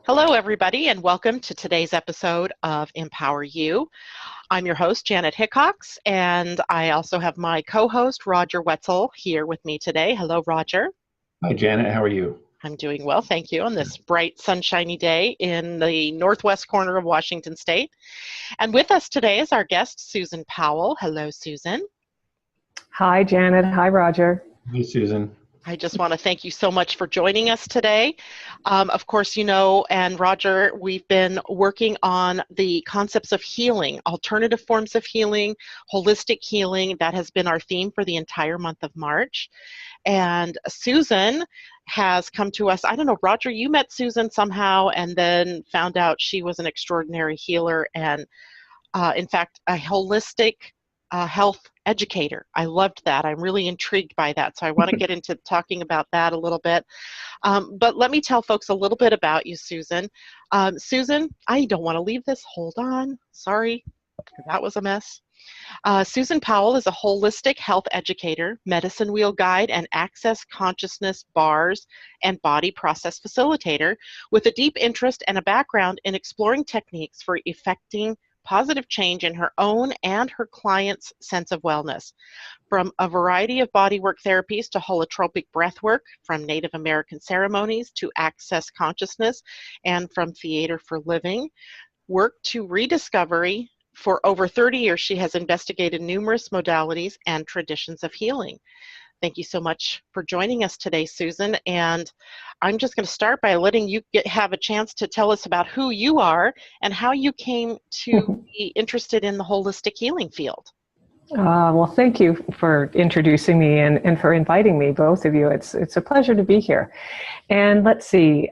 Hello, everybody, and welcome to today's episode of Empower You. I'm your host, Janet Hickox, and I also have my co-host, Roger Wetzel, here with me today. Hello, Roger. Hi, Janet. How are you? I'm doing well, thank you, on this bright, sunshiny day in the northwest corner of Washington State. And with us today is our guest, Susan Powell. Hello, Susan. Hi, Janet. Hi, Roger. Hey, Susan. I just want to thank you so much for joining us today. Of course, you know, and Roger, we've been working on the concepts of healing, alternative forms of healing, holistic healing. That has been our theme for the entire month of March. And Susan has come to us. I don't know, Roger, you met Susan somehow and then found out she was an extraordinary healer and, in fact, a holistic health educator. I loved that. I'm really intrigued by that. So I want to get into talking about that a little bit. But let me tell folks a little bit about you, Susan. Susan, I don't want to leave this. Hold on. Sorry. That was a mess. Susan Powell is a holistic health educator, medicine wheel guide, and access consciousness bars and body process facilitator with a deep interest and a background in exploring techniques for effecting positive change in her own and her clients' sense of wellness. From a variety of bodywork therapies to holotropic breathwork, from Native American ceremonies to access consciousness, and from theater for living, work to rediscovery. For over 30 years, she has investigated numerous modalities and traditions of healing. Thank you so much for joining us today, Susan. And I'm just going to start by letting you have a chance to tell us about who you are and how you came to be interested in the holistic healing field. Well, thank you for introducing me and for inviting me, both of you. It's a pleasure to be here. And let's see,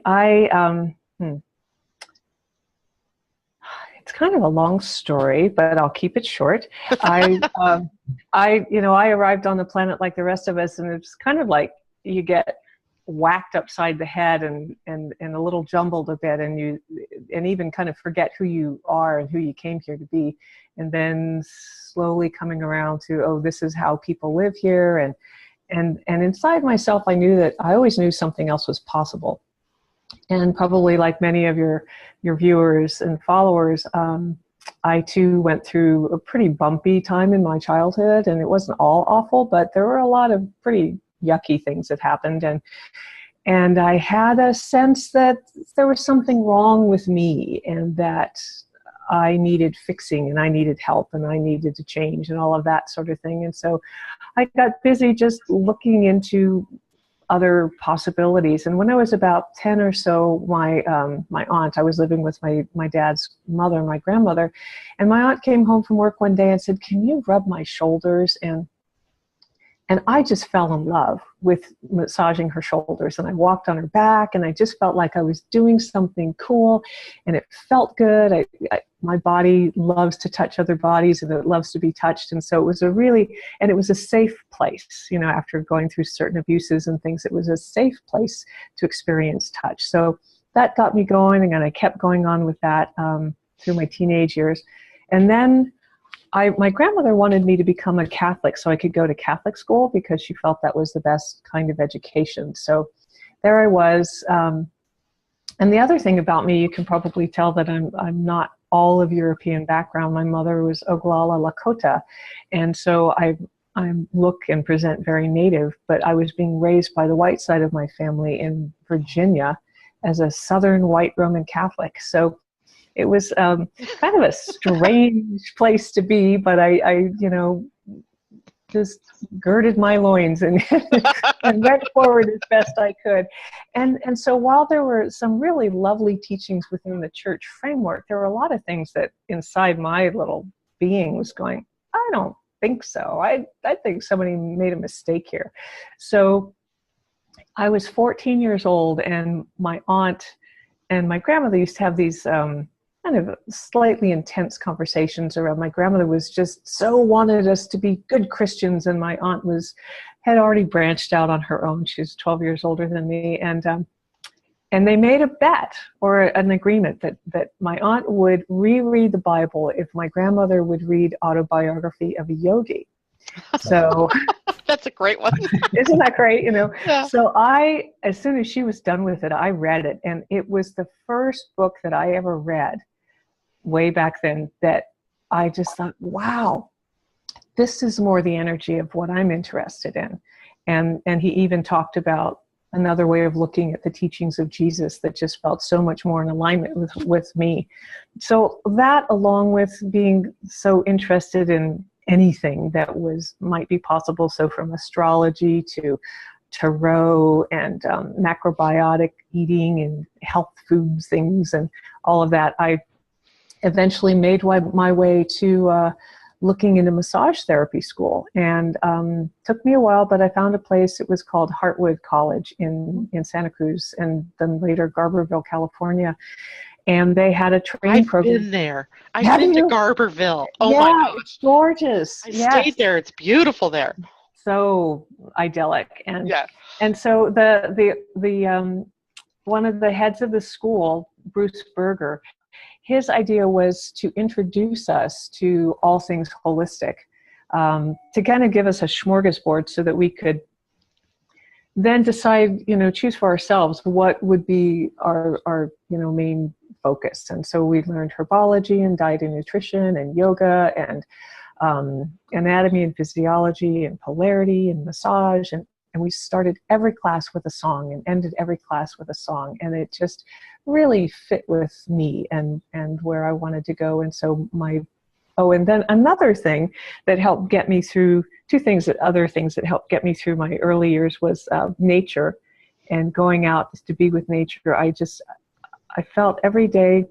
it's kind of a long story, but I'll keep it short. I arrived on the planet like the rest of us, and it's kind of like you get whacked upside the head and a little jumbled a bit, and even kind of forget who you are and who you came here to be, and then slowly coming around to, oh, this is how people live here, and inside myself, I knew that I always knew something else was possible. And probably like many of your viewers and followers, I too went through a pretty bumpy time in my childhood, and it wasn't all awful, but there were a lot of pretty yucky things that happened, and I had a sense that there was something wrong with me, and that I needed fixing, and I needed help, and I needed to change, and all of that sort of thing. And so I got busy just looking into other possibilities. And when I was about 10 or so, my aunt, I was living with my dad's mother, my grandmother, and my aunt came home from work one day and said, "Can you rub my shoulders?" And I just fell in love with massaging her shoulders. And I walked on her back, and I just felt like I was doing something cool, and it felt good. My body loves to touch other bodies, and it loves to be touched. And so it was it was a safe place, after going through certain abuses and things, it was a safe place to experience touch. So that got me going, and I kept going on with that through my teenage years. And then my grandmother wanted me to become a Catholic so I could go to Catholic school, because she felt that was the best kind of education. So there I was. And the other thing about me, you can probably tell that I'm not all of European background. My mother was Oglala Lakota, and so I look and present very native, but I was being raised by the white side of my family in Virginia as a Southern white Roman Catholic. So it was kind of a strange place to be, but I just girded my loins and went forward as best I could. And so while there were some really lovely teachings within the church framework, there were a lot of things that inside my little being was going, I don't think so. I think somebody made a mistake here. So I was 14 years old, and my aunt and my grandmother used to have these kind of slightly intense conversations around. My grandmother was just so wanted us to be good Christians, and my aunt had already branched out on her own. She was 12 years older than me, and they made a bet or an agreement that my aunt would reread the Bible if my grandmother would read Autobiography of a Yogi. So That's a great one. Isn't that great? Yeah. So as soon as she was done with it, I read it. And it was the first book that I ever read way back then that I just thought, wow, this is more the energy of what I'm interested in. And he even talked about another way of looking at the teachings of Jesus that just felt so much more in alignment with me. So that, along with being so interested in anything that might be possible, so from astrology to tarot and macrobiotic eating and health foods things and all of that, I eventually made my way to looking into massage therapy school. And took me a while, but I found a place. It was called Heartwood College in Santa Cruz, and then later Garberville, California. And they had a training program. I've been there. I've been to Garberville. Oh my gosh. It's gorgeous. I stayed there. It's beautiful there. So idyllic. And yeah. And so the one of the heads of the school, Bruce Berger, his idea was to introduce us to all things holistic, to kind of give us a smorgasbord so that we could then decide, choose for ourselves what would be our main focus. And so we learned herbology and diet and nutrition and yoga and anatomy and physiology and polarity and massage. And we started every class with a song and ended every class with a song. And it just really fit with me and where I wanted to go. And so and then another thing that helped get me through, other things that helped get me through my early years was nature and going out to be with nature. I felt every day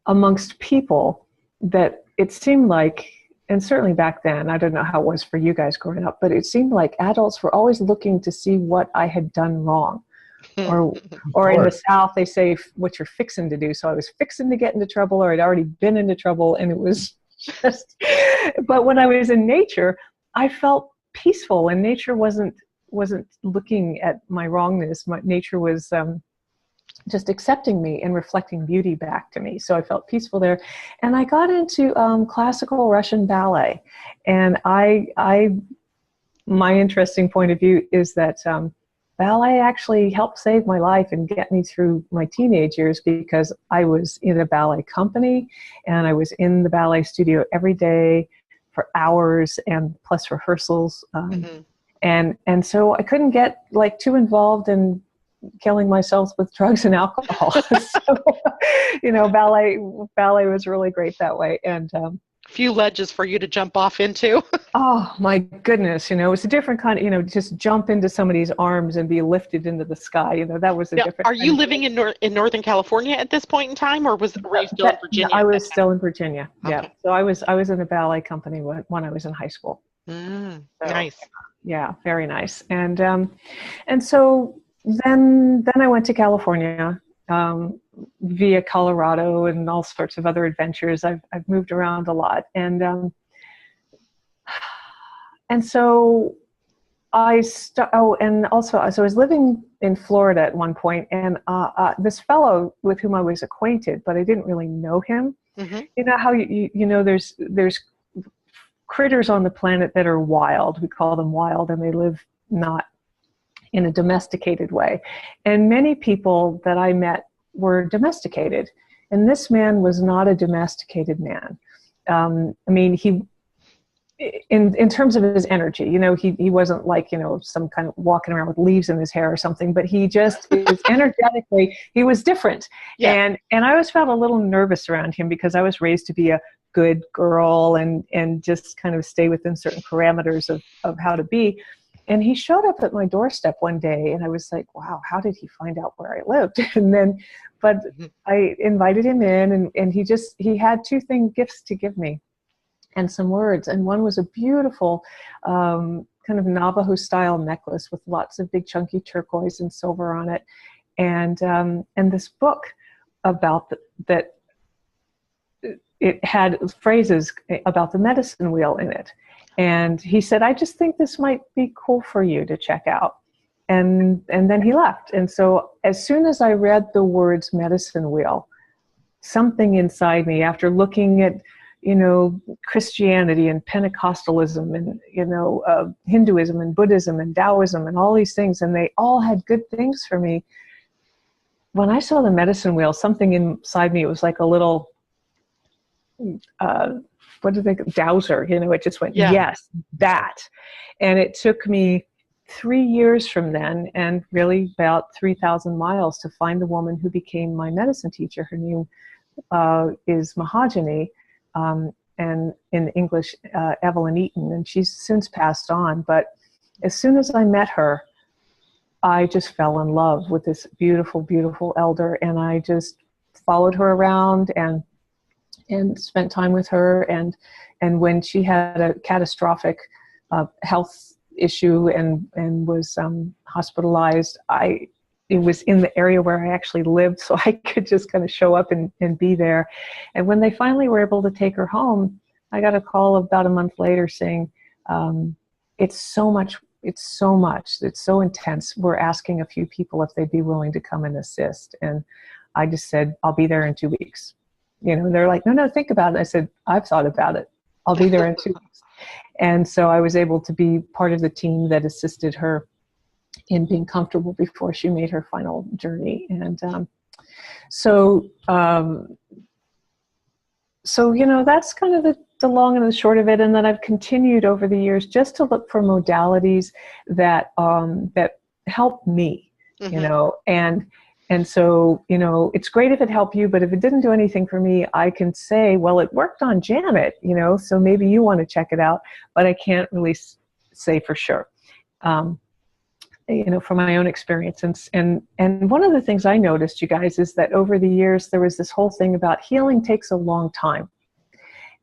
amongst people that it seemed like, and certainly back then, I don't know how it was for you guys growing up, but it seemed like adults were always looking to see what I had done wrong. Or in the South, they say what you're fixing to do. So I was fixing to get into trouble, or I'd already been into trouble, and it was just, but when I was in nature, I felt peaceful, and nature wasn't looking at my wrongness. Nature was just accepting me and reflecting beauty back to me. So I felt peaceful there. And I got into classical Russian ballet. And my interesting point of view is that ballet actually helped save my life and get me through my teenage years, because I was in a ballet company and I was in the ballet studio every day for hours and plus rehearsals. And so I couldn't get too involved in killing myself with drugs and alcohol. So, ballet was really great that way. And few ledges for you to jump off into. Oh my goodness. It's a different kind of, just jump into somebody's arms and be lifted into the sky. That was a different. Are you living in Northern California at this point in time, or were you still in Virginia? I was still in Virginia. Okay. Yeah. So I was in a ballet company when I was in high school. Nice. Yeah. Very nice. And so then I went to California, via Colorado and all sorts of other adventures. I've moved around a lot, and so and also so I was living in Florida at one point, and this fellow with whom I was acquainted, but I didn't really know him. Mm-hmm. You know how there's critters on the planet that are wild. We call them wild, and they live not in a domesticated way. And many people that I met were domesticated. And this man was not a domesticated man. He, in terms of his energy, he wasn't like, some kind of walking around with leaves in his hair or something, but he just is energetically, he was different. Yeah. And I always felt a little nervous around him because I was raised to be a good girl and just kind of stay within certain parameters of how to be. And he showed up at my doorstep one day, and I was like, wow, how did he find out where I lived? But I invited him in, and he had two gifts to give me and some words. And one was a beautiful kind of Navajo style necklace with lots of big chunky turquoise and silver on it. And this book about that, it had phrases about the medicine wheel in it. And he said, I just think this might be cool for you to check out. And then he left. And so as soon as I read the words medicine wheel, something inside me, after looking at, Christianity and Pentecostalism and, Hinduism and Buddhism and Taoism and all these things, and they all had good things for me. When I saw the medicine wheel, something inside me, it was like a little, what do they, dowser, it just went, yes, that. And it took me 3 years from then, and really about 3,000 miles, to find the woman who became my medicine teacher. Her name is Mahogany, and in English, Evelyn Eaton, and she's since passed on. But as soon as I met her, I just fell in love with this beautiful, beautiful elder, and I just followed her around and spent time with her. And when she had a catastrophic health issue and was hospitalized, it was in the area where I actually lived, so I could just kind of show up and be there. And when they finally were able to take her home, I got a call about a month later saying, it's so much, it's so intense. We're asking a few people if they'd be willing to come and assist. And I just said, I'll be there in 2 weeks. They're like, no, think about it. I said, I've thought about it. I'll be there in 2 weeks. And so I was able to be part of the team that assisted her in being comfortable before she made her final journey. And so that's kind of the long and the short of it. And then I've continued over the years just to look for modalities that help me, and so, it's great if it helped you, but if it didn't do anything for me, I can say, well, it worked on Janet, so maybe you want to check it out, but I can't really say for sure, from my own experience. And one of the things I noticed, you guys, is that over the years, there was this whole thing about healing takes a long time.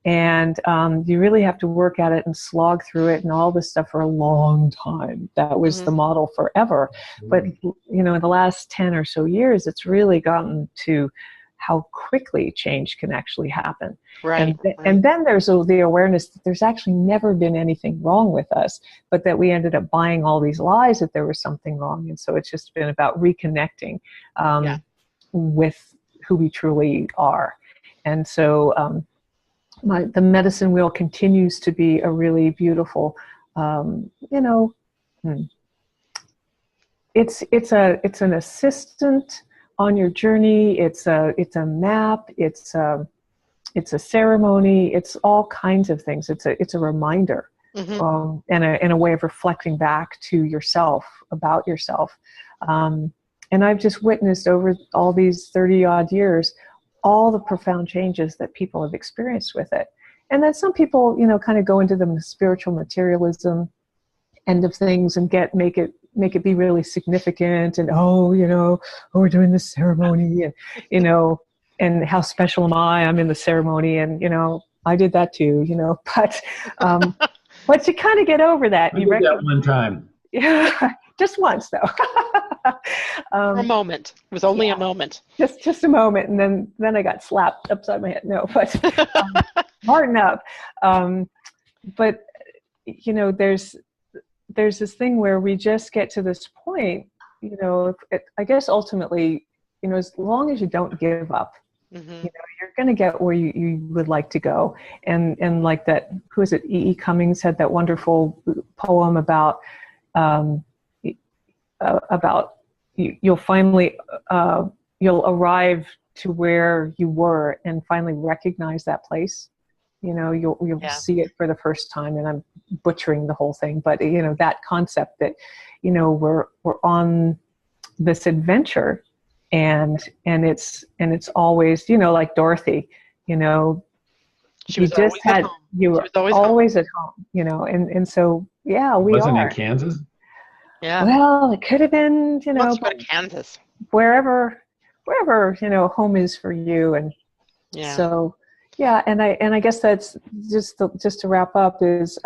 And you really have to work at it and slog through it and all this stuff for a long time. That was the model forever. But, in the last 10 or so years, it's really gotten to how quickly change can actually happen. Right. And then there's the awareness that there's actually never been anything wrong with us, but that we ended up buying all these lies that there was something wrong. And so it's just been about reconnecting with who we truly are. And so, the medicine wheel continues to be a really beautiful, it's an assistant on your journey. It's a map. It's a ceremony. It's all kinds of things. It's a reminder, and a way of reflecting back to yourself, about yourself. And I've just witnessed over all these 30 odd years all the profound changes that people have experienced with it. And then some people, kind of go into the spiritual materialism end of things and make it be really significant, and we're doing this ceremony, and and how special am I? I'm in the ceremony, and I did that too, but but you kind of get over that. I did that one time. Yeah, just once though. For a moment. It was only a moment. Just a moment, and then I got slapped upside my head. No, but harden up. But there's this thing where we just get to this point. I guess ultimately, as long as you don't give up, you're going to get where you would like to go. And like that, who is it? E. Cummings had that wonderful poem about you'll finally you'll arrive to where you were and finally recognize that place. You'll see it for the first time, and I'm butchering the whole thing, but that concept that we're on this adventure, and it's always like Dorothy, she was you were always at home, and so we wasn't in Kansas. Yeah. Well, it could have been, Let's go to Kansas. Wherever home is for you, and so and I guess that's just to wrap up is